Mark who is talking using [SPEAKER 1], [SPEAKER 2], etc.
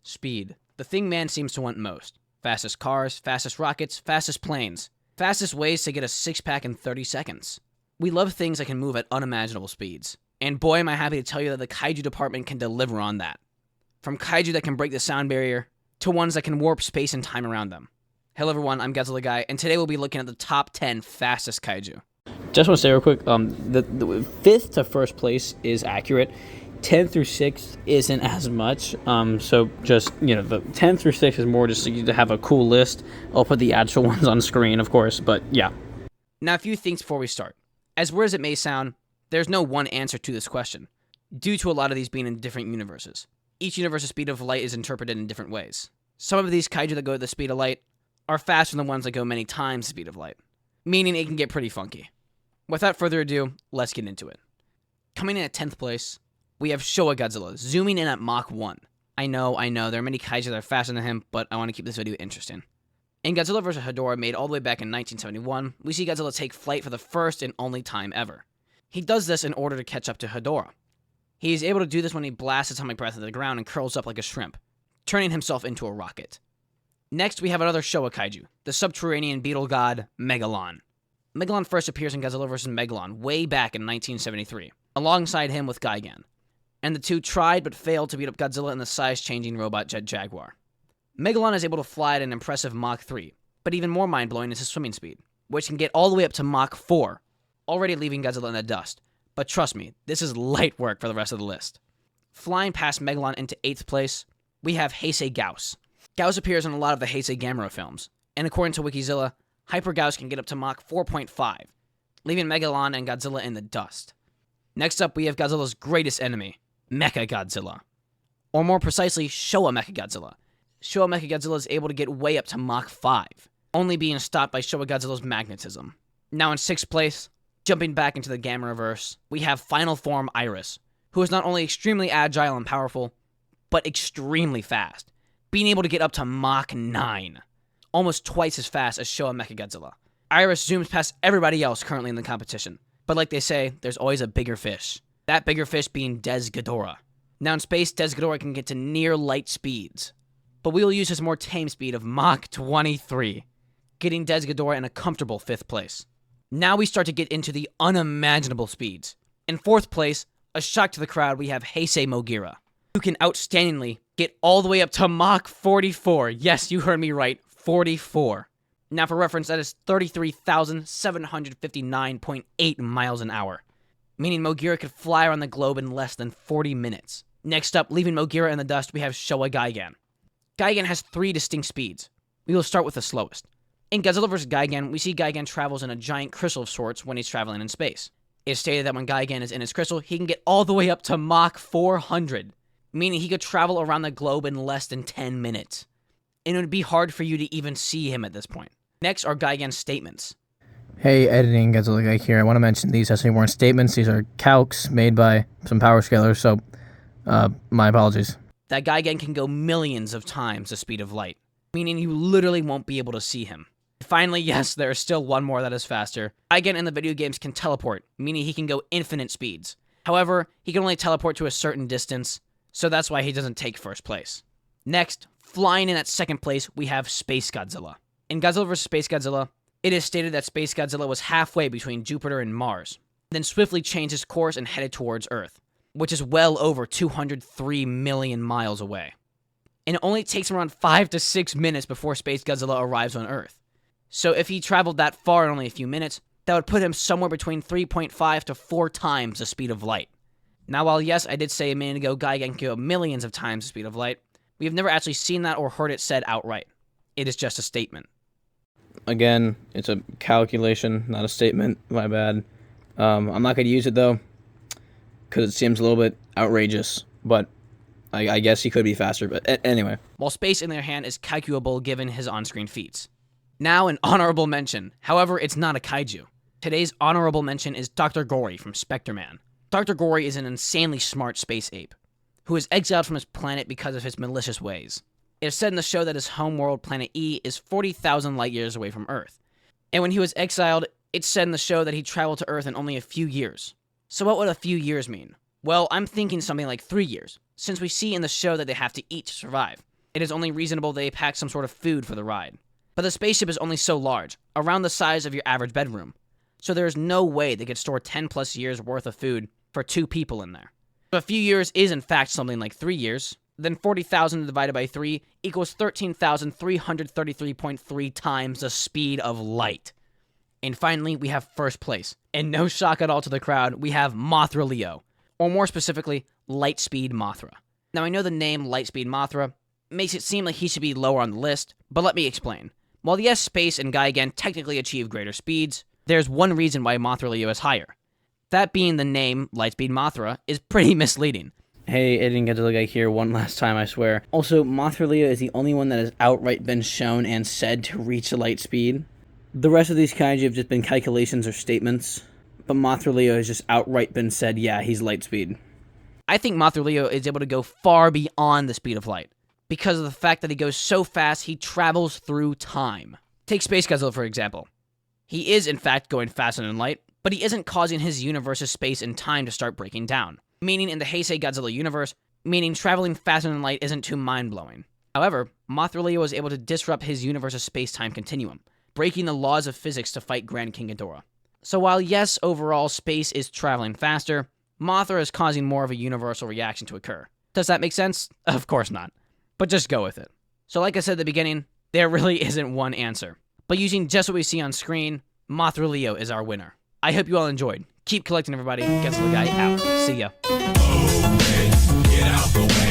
[SPEAKER 1] Speed. The thing man seems to want most. Fastest cars, fastest rockets, fastest planes. Fastest ways to get a six-pack in 30 seconds. We love things that can move at unimaginable speeds. And boy, am I happy to tell you that the Kaiju department can deliver on that. From Kaiju that can break the sound barrier, to ones that can warp space and time around them. Hello everyone, I'm Godzilla Guy, and today we'll be looking at the top 10 fastest Kaiju. Just want to say real quick, the 5th to 1st place is accurate. 10 through 6 isn't as much, so just, the 10 through 6 is more just to have a cool list. I'll put the actual ones on screen, of course, but yeah. Now, a few things before we start. As weird as it may sound, there's no one answer to this question, due to a lot of these being in different universes. Each universe's speed of light is interpreted in different ways. Some of these Kaiju that go at the speed of light are faster than the ones that go many times the speed of light, meaning it can get pretty funky. Without further ado, let's get into it. Coming in at 10th place, we have Showa Godzilla, zooming in at Mach 1. I know, there are many Kaiju that are faster than him, but I want to keep this video interesting. In Godzilla vs. Hedorah, made all the way back in 1971, we see Godzilla take flight for the first and only time ever. He does this in order to catch up to Hedorah. He is able to do this when he blasts atomic breath into the ground and curls up like a shrimp, turning himself into a rocket. Next, we have another Showa Kaiju, the subterranean beetle god, Megalon. Megalon first appears in Godzilla vs. Megalon way back in 1973, alongside him with Gigan. And the two tried but failed to beat up Godzilla in the size-changing robot Jet Jaguar. Megalon is able to fly at an impressive Mach 3, but even more mind-blowing is his swimming speed, which can get all the way up to Mach 4, already leaving Godzilla in the dust. But trust me, this is light work for the rest of the list. Flying past Megalon into 8th place, we have Heisei Gauss. Gauss appears in a lot of the Heisei Gamera films, and according to Wikizilla, Hyper Gauss can get up to Mach 4.5, leaving Megalon and Godzilla in the dust. Next up, we have Godzilla's greatest enemy, Mechagodzilla. Or more precisely, Showa Mechagodzilla. Showa Mechagodzilla is able to get way up to Mach 5, only being stopped by Showa Godzilla's magnetism. Now in 6th place, jumping back into the Gameraverse, we have Final Form Iris, who is not only extremely agile and powerful, but extremely fast, being able to get up to Mach 9, almost twice as fast as Showa Mechagodzilla. Iris zooms past everybody else currently in the competition, but like they say, there's always a bigger fish. That bigger fish being Des Ghidorah. Now in space, Des Ghidorah can get to near light speeds, but we will use his more tame speed of Mach 23, getting Des Ghidorah in a comfortable 5th place. Now we start to get into the unimaginable speeds. In 4th place, a shock to the crowd, we have Heisei Mogira, who can outstandingly get all the way up to Mach 44. Yes, you heard me right, 44. Now for reference, that is 33,759.8 miles an hour, meaning Mogira could fly around the globe in less than 40 minutes. Next up, leaving Mogira in the dust, we have Showa Gigan. Gigan has 3 distinct speeds. We will start with the slowest. In Godzilla vs. Gigan, we see Gigan travels in a giant crystal of sorts when he's traveling in space. It is stated that when Gigan is in his crystal, he can get all the way up to Mach 400, meaning he could travel around the globe in less than 10 minutes. And it would be hard for you to even see him at this point. Next are Gigan's statements.
[SPEAKER 2] Hey, editing Godzilla Guy here. I want to mention these actually weren't statements. These are calcs made by some power scalers, so my apologies.
[SPEAKER 1] That Gigan can go millions of times the speed of light, meaning you literally won't be able to see him. Finally, yes, there is still one more that is faster. Gigan in the video games can teleport, meaning he can go infinite speeds. However, he can only teleport to a certain distance, so that's why he doesn't take 1st place. Next, flying in at 2nd place, we have Space Godzilla. In Godzilla vs. Space Godzilla, it is stated that Space Godzilla was halfway between Jupiter and Mars, then swiftly changed his course and headed towards Earth, which is well over 203 million miles away. And it only takes around 5 to 6 minutes before Space Godzilla arrives on Earth. So if he traveled that far in only a few minutes, that would put him somewhere between 3.5 to 4 times the speed of light. Now while yes, I did say a minute ago Gigan can go millions of times the speed of light, we have never actually seen that or heard it said outright. It is just a statement.
[SPEAKER 2] Again, it's a calculation, not a statement. My bad. I'm not going to use it, though, because it seems a little bit outrageous, but I guess he could be faster, but anyway.
[SPEAKER 1] While space, in their hand, is calculable given his on-screen feats. Now, an honorable mention. However, it's not a kaiju. Today's honorable mention is Dr. Gory from Spectre-Man. Dr. Gory is an insanely smart space ape, who is exiled from his planet because of his malicious ways. It is said in the show that his homeworld, Planet E, is 40,000 light years away from Earth. And when he was exiled, it's said in the show that he traveled to Earth in only a few years. So what would a few years mean? Well, I'm thinking something like 3 years, since we see in the show that they have to eat to survive. it is only reasonable they pack some sort of food for the ride. But the spaceship is only so large, around the size of your average bedroom. So there is no way they could store 10 plus years worth of food for 2 people in there. If a few years is in fact something like 3 years, then 40,000 divided by 3 equals 13,333.3 times the speed of light. And finally, we have first place. And no shock at all to the crowd, we have Mothra Leo, or more specifically, Lightspeed Mothra. Now I know the name Lightspeed Mothra makes it seem like he should be lower on the list, but let me explain. While yes, Space and Gigan technically achieve greater speeds, there's one reason why Mothra Leo is higher. That being the name Lightspeed Mothra is pretty misleading.
[SPEAKER 2] Hey, I didn't get to look at here one last time, I swear. Also, Mothra Leo is the only one that has outright been shown and said to reach light speed. The rest of these kaiju have just been calculations or statements, but Mothra Leo has just outright been said, yeah, he's light speed.
[SPEAKER 1] I think Mothra Leo is able to go far beyond the speed of light, because of the fact that he goes so fast he travels through time. Take Space Godzilla for example. He is in fact going faster than light, but he isn't causing his universe's space and time to start breaking down. Meaning in the Heisei Godzilla universe, meaning traveling faster than light isn't too mind-blowing. However, Mothra Leo was able to disrupt his universe's space-time continuum, breaking the laws of physics to fight Grand King Ghidorah. So while yes, overall space is traveling faster, Mothra is causing more of a universal reaction to occur. Does that make sense? Of course not. But just go with it. So like I said at the beginning, there really isn't one answer. But using just what we see on screen, Mothra Leo is our winner. I hope you all enjoyed. Keep collecting, everybody. Godzilla Guy out. See ya.
[SPEAKER 3] Get out the way.